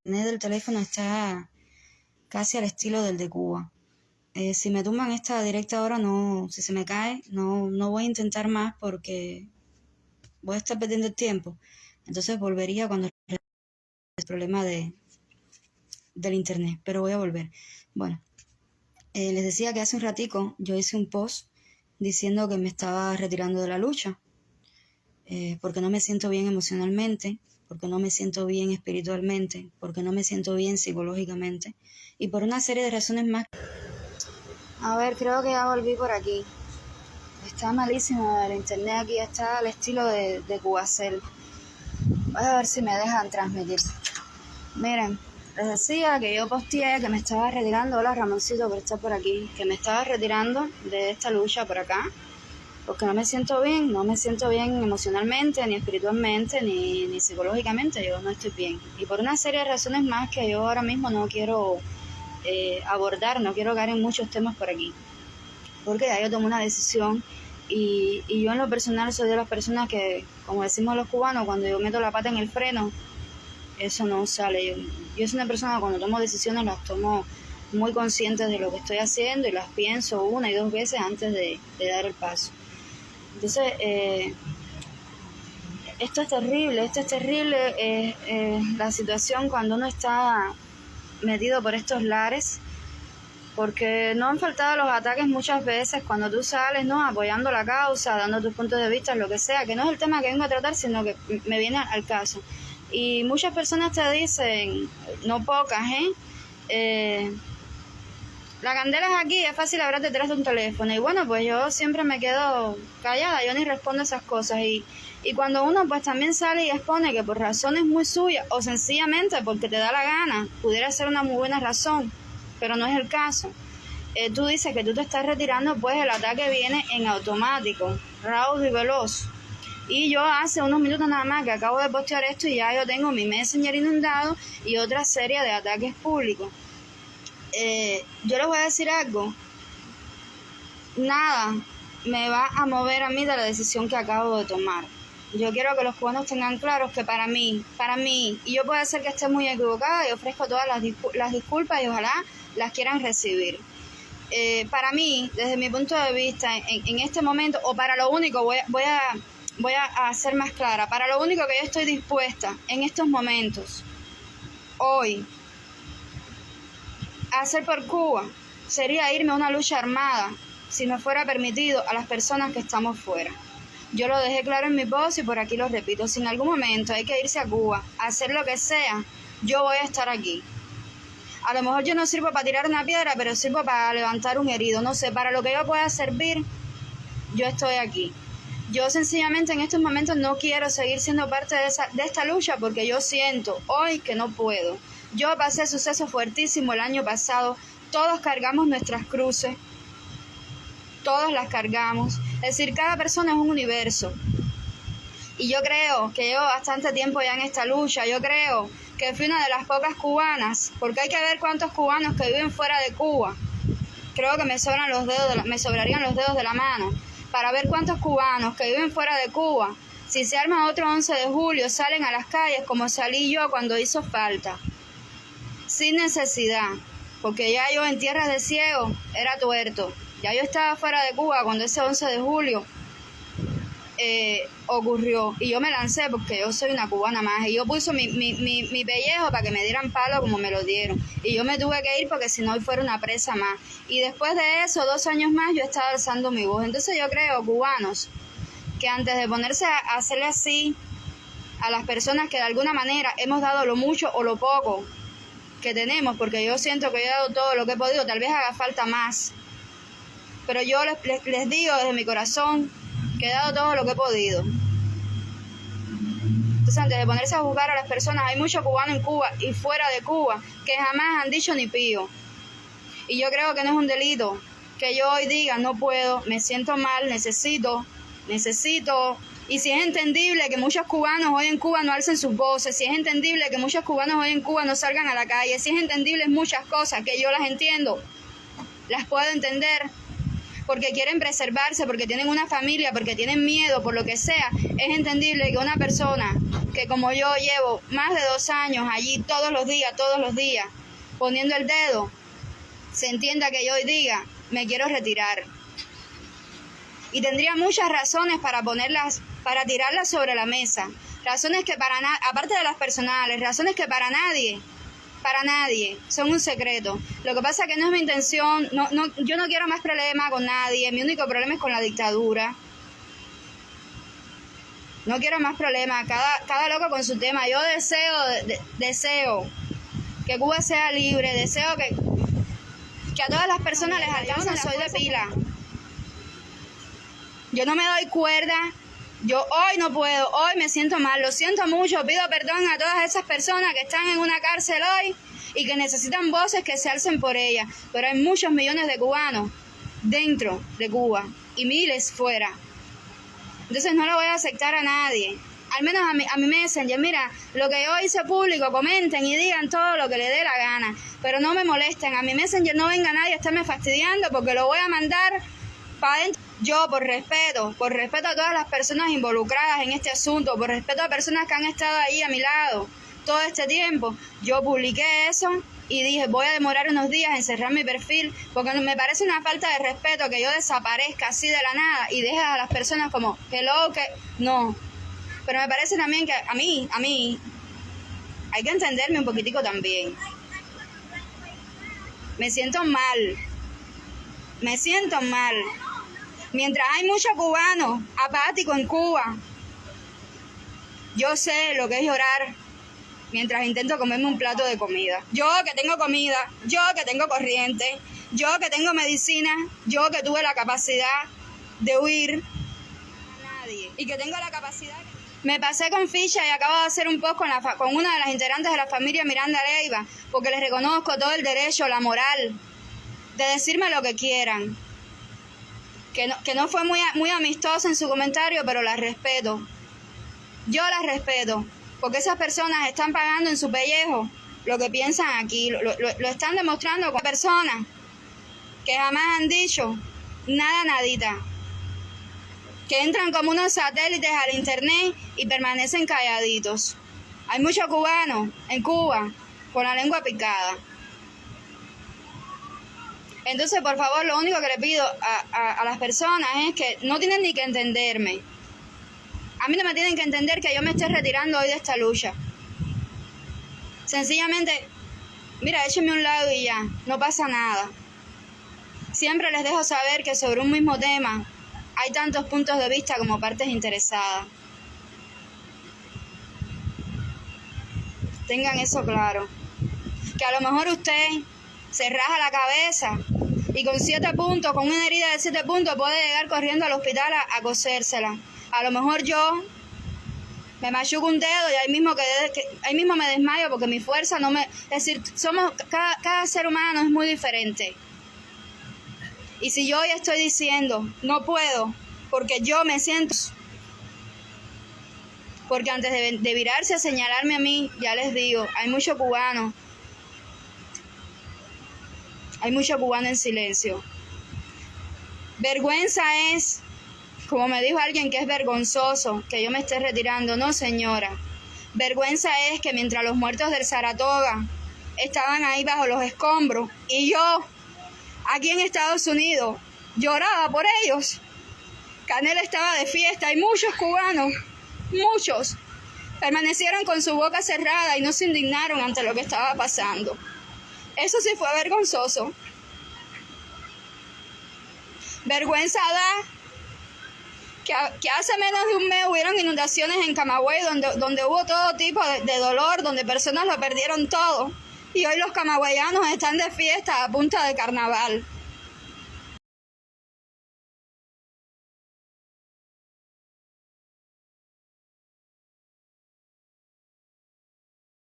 internet del teléfono está casi al estilo del de Cuba. Si me tumban esta directa ahora, no, si se me cae, no voy a intentar más porque voy a estar perdiendo el tiempo. Entonces volvería cuando el problema del internet, pero voy a volver. Bueno, les decía que hace un ratico yo hice un post diciendo que me estaba retirando de la lucha, porque no me siento bien emocionalmente, porque no me siento bien espiritualmente, porque no me siento bien psicológicamente y por una serie de razones más. A ver, creo que ya volví por aquí. Está malísimo el internet aquí, está al estilo de Cubacel. Voy a ver si me dejan transmitir. Miren, les decía que yo posteé que me estaba retirando, hola Ramoncito por estar por aquí, que me estaba retirando de esta lucha por acá, porque no me siento bien emocionalmente, ni espiritualmente, ni psicológicamente, yo no estoy bien. Y por una serie de razones más que yo ahora mismo no quiero abordar, no quiero caer en muchos temas por aquí, porque ya yo tomé una decisión y yo en lo personal soy de las personas que, como decimos los cubanos, cuando yo meto la pata en el freno, eso no sale. Yo soy una persona que cuando tomo decisiones las tomo muy conscientes de lo que estoy haciendo y las pienso una y dos veces antes de dar el paso. Entonces, esto es terrible, la situación cuando uno está metido por estos lares, porque no han faltado los ataques muchas veces cuando tú sales, ¿no?, apoyando la causa, dando tus puntos de vista, lo que sea, que no es el tema que vengo a tratar, sino que me viene al caso. Y muchas personas te dicen, no pocas, la candela es aquí, es fácil hablar detrás de un teléfono. Y bueno, pues yo siempre me quedo callada, yo ni respondo esas cosas. Y cuando uno pues también sale y expone que por razones muy suyas, o sencillamente porque te da la gana, pudiera ser una muy buena razón, pero no es el caso. Tú dices que tú te estás retirando, pues el ataque viene en automático, rápido y veloz. Y yo hace unos minutos nada más que acabo de postear esto y ya yo tengo mi Messenger inundado y otra serie de ataques públicos. Yo les voy a decir algo, nada me va a mover a mí de la decisión que acabo de tomar. Yo quiero que los cubanos tengan claros que para mí, y yo puede ser que esté muy equivocada y ofrezco todas las disculpas y ojalá las quieran recibir. Para mí, desde mi punto de vista, en este momento, o para lo único, voy a ser más clara, para lo único que yo estoy dispuesta en estos momentos, hoy, a hacer por Cuba, sería irme a una lucha armada, si me fuera permitido a las personas que estamos fuera. Yo lo dejé claro en mi post y por aquí lo repito, si en algún momento hay que irse a Cuba, a hacer lo que sea, yo voy a estar aquí. A lo mejor yo no sirvo para tirar una piedra, pero sirvo para levantar un herido. No sé, para lo que yo pueda servir, yo estoy aquí. Yo sencillamente en estos momentos no quiero seguir siendo parte de esta lucha porque yo siento hoy que no puedo. Yo pasé sucesos fuertísimos el año pasado, todos cargamos nuestras cruces, todos las cargamos. Es decir, cada persona es un universo. Y yo creo que llevo bastante tiempo ya en esta lucha, yo creo que fui una de las pocas cubanas, porque hay que ver cuántos cubanos que viven fuera de Cuba. Creo que me sobrarían los dedos de la mano para ver cuántos cubanos que viven fuera de Cuba, si se arma otro 11 de julio, salen a las calles como salí yo cuando hizo falta, sin necesidad, porque ya yo en tierras de ciego era tuerto. Ya yo estaba fuera de Cuba cuando ese 11 de julio ocurrió y yo me lancé porque yo soy una cubana más y yo puse mi pellejo para que me dieran palo como me lo dieron y yo me tuve que ir porque si no fuera una presa más y después de eso 2 años más yo estaba alzando mi voz. Entonces yo creo, cubanos, que antes de ponerse a hacerle así a las personas que de alguna manera hemos dado lo mucho o lo poco que tenemos, porque yo siento que he dado todo lo que he podido, tal vez haga falta más, pero yo les digo desde mi corazón que he dado todo lo que he podido. Entonces, antes de ponerse a juzgar a las personas, hay muchos cubanos en Cuba y fuera de Cuba que jamás han dicho ni pío. Y yo creo que no es un delito que yo hoy diga, no puedo, me siento mal, necesito. Y si es entendible que muchos cubanos hoy en Cuba no alcen sus voces, si es entendible que muchos cubanos hoy en Cuba no salgan a la calle, si es entendible muchas cosas que yo las entiendo, las puedo entender, porque quieren preservarse, porque tienen una familia, porque tienen miedo, por lo que sea, es entendible que una persona que como yo llevo más de 2 años allí todos los días, poniendo el dedo, se entienda que yo hoy diga, me quiero retirar. Y tendría muchas razones para tirarlas sobre la mesa. Razones que aparte de las personales, razones que para nadie, son un secreto. Lo que pasa es que no es mi intención, yo no quiero más problemas con nadie, mi único problema es con la dictadura. No quiero más problemas, cada loco con su tema. Yo deseo que Cuba sea libre, deseo que a todas las personas les alcancen, soy de pila. Yo no me doy cuerda, yo hoy no puedo, hoy me siento mal, lo siento mucho, pido perdón a todas esas personas que están en una cárcel hoy y que necesitan voces que se alcen por ellas, pero hay muchos millones de cubanos dentro de Cuba y miles fuera. Entonces no lo voy a aceptar a nadie, al menos a mi Messenger. Mira, lo que yo hice público, comenten y digan todo lo que le dé la gana, pero no me molesten, a mi Messenger no venga nadie a estarme fastidiando porque lo voy a mandar para adentro. Yo, por respeto a todas las personas involucradas en este asunto, por respeto a personas que han estado ahí a mi lado todo este tiempo, yo publiqué eso y dije, voy a demorar unos días en cerrar mi perfil, porque me parece una falta de respeto que yo desaparezca así de la nada y deje a las personas como, hello, que no. Pero me parece también que a mí, hay que entenderme un poquitico también. Me siento mal. Mientras hay muchos cubanos apáticos en Cuba, yo sé lo que es llorar mientras intento comerme un plato de comida. Yo que tengo comida, yo que tengo corriente, yo que tengo medicina, yo que tuve la capacidad de huir a nadie y que tengo la capacidad. Me pasé con ficha y acabo de hacer un post con una de las integrantes de la familia Miranda Leiva, porque les reconozco todo el derecho, la moral de decirme lo que quieran. Que no fue muy amistosa en su comentario, pero la respeto. Yo la respeto, porque esas personas están pagando en su pellejo lo que piensan aquí, lo están demostrando con personas que jamás han dicho nada, nadita, que entran como unos satélites al internet y permanecen calladitos. Hay muchos cubanos en Cuba con la lengua picada. Entonces, por favor, lo único que le pido a las personas es que no tienen ni que entenderme. A mí no me tienen que entender que yo me esté retirando hoy de esta lucha. Sencillamente, mira, échenme a un lado y ya, no pasa nada. Siempre les dejo saber que sobre un mismo tema hay tantos puntos de vista como partes interesadas. Tengan eso claro. Que a lo mejor usted se raja la cabeza y con 7 puntos, con una herida de 7 puntos, puede llegar corriendo al hospital a cosérsela. A lo mejor yo me machuco un dedo y ahí mismo me desmayo porque mi fuerza no me... Es decir, cada ser humano es muy diferente. Y si yo hoy estoy diciendo, no puedo, porque yo me siento... Porque antes de virarse a señalarme a mí, ya les digo, hay muchos cubanos en silencio. Vergüenza es, como me dijo alguien, que es vergonzoso que yo me esté retirando. No, señora. Vergüenza es que mientras los muertos del Saratoga estaban ahí bajo los escombros y yo, aquí en Estados Unidos, lloraba por ellos. Canel estaba de fiesta y muchos cubanos, muchos, permanecieron con su boca cerrada y no se indignaron ante lo que estaba pasando. Eso sí fue vergonzoso. Vergüenza da que hace menos de un mes hubieron inundaciones en Camagüey donde hubo todo tipo de dolor, donde personas lo perdieron todo. Y hoy los camagüeyanos están de fiesta a punta de carnaval.